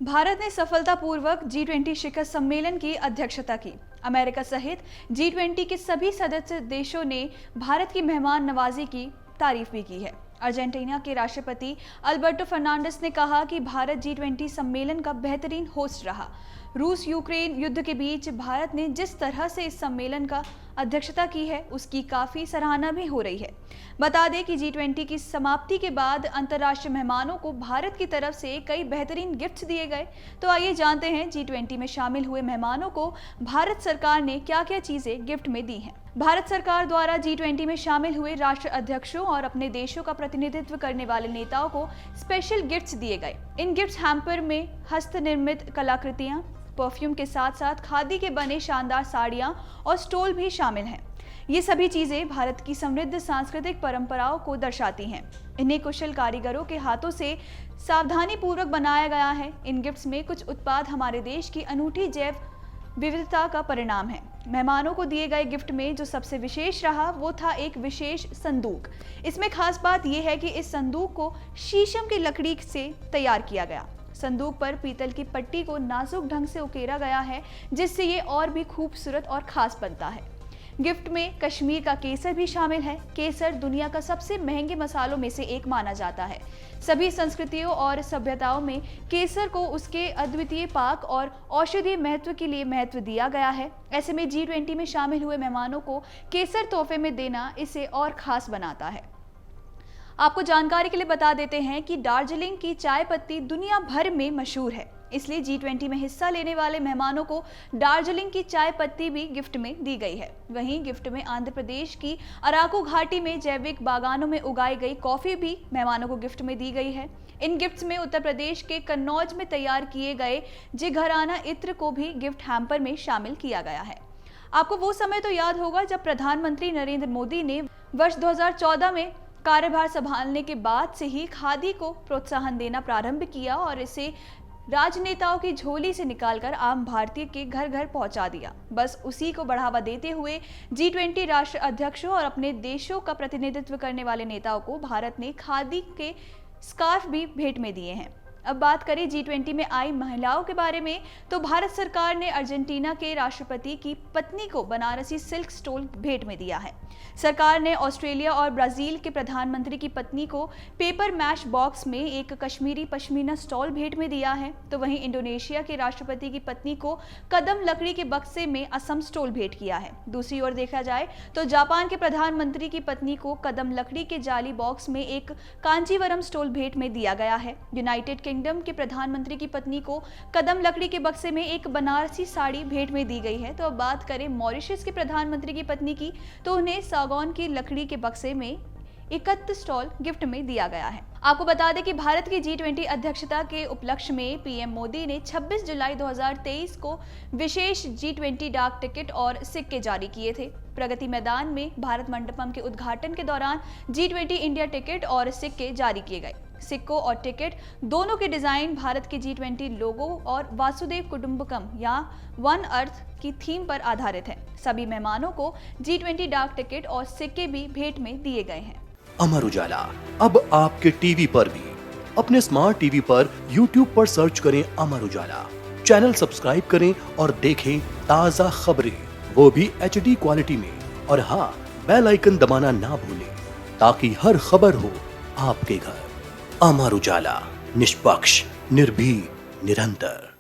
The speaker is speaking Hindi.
भारत ने सफलतापूर्वक G20 शिखर सम्मेलन की अध्यक्षता की। अमेरिका सहित G20 के सभी सदस्य देशों ने भारत की मेहमान नवाजी की तारीफ भी की है। अर्जेंटीना के राष्ट्रपति अल्बर्टो फर्नांडिस ने कहा कि भारत G20 सम्मेलन का बेहतरीन होस्ट रहा। रूस यूक्रेन युद्ध के बीच भारत ने जिस तरह से इस सम्मेलन का अध्यक्षता की है, उसकी काफी सराहना भी हो रही है। बता दें कि G20 की समाप्ति के बाद अंतर्राष्ट्रीय मेहमानों को भारत की तरफ से कई बेहतरीन गिफ्ट्स दिए गए। तो आइए जानते हैं G20 में शामिल हुए मेहमानों को भारत सरकार ने क्या-क्या चीजें गिफ्ट में दी हैं। भारत सरकार द्वारा G20 में शामिल हुए राष्ट्र अध्यक्षों और अपने देशों का प्रतिनिधित्व करने वाले नेताओं को स्पेशल गिफ्ट्स दिए गए। इन गिफ्ट्स हैम्पर में हस्त निर्मित कलाकृतियां, परफ्यूम के साथ साथ खादी के बने शानदार साड़ियां और स्टोल भी शामिल हैं। ये सभी चीजें भारत की समृद्ध सांस्कृतिक परंपराओं को दर्शाती हैं। इन्हें कुशल कारीगरों के हाथों से सावधानी पूर्वक बनाया गया है। इन गिफ्ट्स में कुछ उत्पाद हमारे देश की अनूठी जैव विविधता का परिणाम है। मेहमानों को दिए गए गिफ्ट में जो सबसे विशेष रहा वो था एक विशेष संदूक। इसमें खास बात यह है कि इस संदूक को शीशम की लकड़ी से तैयार किया गया। संदूक पर पीतल की पट्टी को नाजुक ढंग से उकेरा गया है, जिससे ये और भी खूबसूरत और खास बनता है। गिफ्ट में कश्मीर का केसर भी शामिल है। केसर दुनिया का सबसे महंगे मसालों में से एक माना जाता है। सभी संस्कृतियों और सभ्यताओं में केसर को उसके अद्वितीय पाक और औषधीय महत्व के लिए महत्व दिया गया है। ऐसे में G20 में शामिल हुए मेहमानों को केसर तोहफे में देना इसे और खास बनाता है। आपको जानकारी के लिए बता देते हैं कि दार्जिलिंग की चाय पत्ती दुनिया भर में मशहूर है, इसलिए G20 में हिस्सा लेने वाले मेहमानों को दार्जिलिंग की चाय पत्ती भी गिफ्ट में दी गई है। वहीं गिफ्ट में आंध्र प्रदेश की अराकू घाटी में जैविक बागानों में उगाई गई कॉफी भी मेहमानों को गिफ्ट में दी गई है। इन गिफ्ट्स में उत्तर प्रदेश के कन्नौज में तैयार किए गए जिघराना इत्र को भी गिफ्ट हैम्पर में शामिल किया गया है। आपको वो समय तो याद होगा जब प्रधानमंत्री नरेंद्र मोदी ने वर्ष 2014 में कार्यभार संभालने के बाद से ही खादी को प्रोत्साहन देना प्रारंभ किया और इसे राजनेताओं की झोली से निकालकर आम भारतीय के घर घर पहुंचा दिया। बस उसी को बढ़ावा देते हुए G20 राष्ट्र अध्यक्षों और अपने देशों का प्रतिनिधित्व करने वाले नेताओं को भारत ने खादी के स्कार्फ भी भेंट में दिए हैं। अब बात करें G20 में आई महिलाओं के बारे में, तो भारत सरकार ने अर्जेंटीना के राष्ट्रपति की पत्नी को बनारसी सिल्क स्टोल भेंट में दिया है। सरकार ने ऑस्ट्रेलिया और ब्राजील के प्रधानमंत्री की पत्नी को पेपर मैश बॉक्स में एक कश्मीरी पश्मीना स्टॉल भेंट में दिया है। तो वहीं इंडोनेशिया के राष्ट्रपति की पत्नी को कदम लकड़ी के बक्से में असम स्टोल भेंट किया है। दूसरी ओर देखा जाए तो जापान के प्रधानमंत्री की पत्नी को कदम लकड़ी के जाली बॉक्स में एक कांचीवरम स्टोल भेंट में दिया गया है। यूनाइटेड किंगडम के प्रधानमंत्री की पत्नी को कदम लकड़ी के बक्से में एक बनारसी साड़ी भेंट में दी गई है। तो अब बात करें मॉरिशस के प्रधानमंत्री की पत्नी की, तो उन्हें सागौन की लकड़ी के बक्से में 31 स्टॉल गिफ्ट में दिया गया है। आपको बता दें कि भारत की G20 अध्यक्षता के उपलक्ष्य में पीएम मोदी ने 26 जुलाई 2023 को विशेष G20 डाक टिकट और सिक्के जारी किए थे। प्रगति मैदान में भारत मंडपम के उद्घाटन के दौरान G20 इंडिया टिकट और सिक्के जारी किए गए। सिक्कों और टिकट दोनों के डिजाइन भारत के G20 लोगो और वासुदेव कुटुंबकम या वन अर्थ की थीम पर आधारित है। सभी मेहमानों को G20 डाक टिकट और सिक्के भी भेंट में दिए गए हैं। अमर उजाला अब आपके टीवी पर भी। अपने स्मार्ट टीवी पर YouTube पर सर्च करें अमर उजाला, चैनल सब्सक्राइब करें और देखें ताजा खबरें, वो भी HD क्वालिटी में। और हाँ, बेल आइकन दबाना ना भूलें ताकि हर खबर हो आपके घर। अमर उजाला, निष्पक्ष, निर्भीक, निरंतर।